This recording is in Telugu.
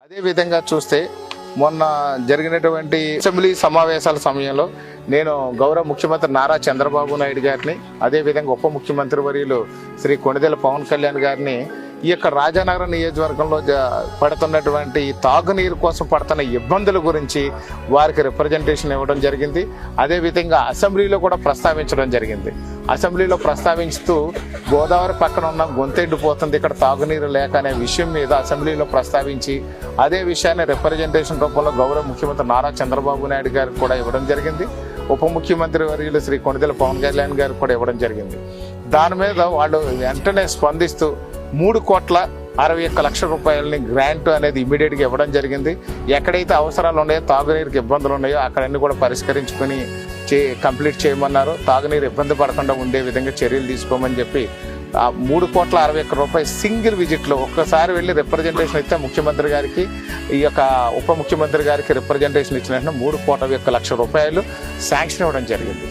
అదే విధంగా చూస్తే మొన్న జరిగినటువంటి అసెంబ్లీ సమావేశాల సమయంలో నేను గౌరవ ముఖ్యమంత్రి నారా చంద్రబాబు నాయుడు గారిని, అదేవిధంగా ఉప ముఖ్యమంత్రి వర్యులు శ్రీ కొణిదెల పవన్ కళ్యాణ్ గారిని ఈ యొక్క రాజానగరం నియోజకవర్గంలో పడుతున్నటువంటి తాగునీరు కోసం పడుతున్న ఇబ్బందుల గురించి వారికి రిప్రజెంటేషన్ ఇవ్వడం జరిగింది. అదేవిధంగా అసెంబ్లీలో కూడా ప్రస్తావించడం జరిగింది. అసెంబ్లీలో ప్రస్తావించుతూ గోదావరి పక్కన ఉన్న గొంతెండిపోతుంది, ఇక్కడ తాగునీరు లేక అనే విషయం మీద అసెంబ్లీలో ప్రస్తావించి అదే విషయాన్ని రిప్రజెంటేషన్ రూపంలో గౌరవ ముఖ్యమంత్రి నారా చంద్రబాబు నాయుడు గారికి కూడా ఇవ్వడం జరిగింది. ఉప ముఖ్యమంత్రి వర్యులు శ్రీ కొణిదెల పవన్ కళ్యాణ్ గారికి కూడా ఇవ్వడం జరిగింది. దాని మీద వాళ్ళు వెంటనే స్పందిస్తూ 3,61,00,000 రూపాయలని గ్రాంట్ అనేది ఇమీడియట్గా ఇవ్వడం జరిగింది. ఎక్కడైతే అవసరాలు ఉన్నాయో, తాగునీరుకి ఇబ్బందులు ఉన్నాయో అక్కడన్నీ కూడా పరిష్కరించుకొని కంప్లీట్ చేయమన్నారు. తాగునీరు ఇబ్బంది పడకుండా ఉండే విధంగా చర్యలు తీసుకోమని చెప్పి 3,61,00,000 రూపాయలు సింగిల్ విజిట్లో ఒక్కసారి వెళ్ళి రిప్రజెంటేషన్ ఇస్తే ముఖ్యమంత్రి గారికి, ఈ యొక్క ఉప ముఖ్యమంత్రి గారికి రిప్రజెంటేషన్ ఇచ్చిన వెంటనే 3,61,00,000 రూపాయలు శాంక్షన్ ఇవ్వడం జరిగింది.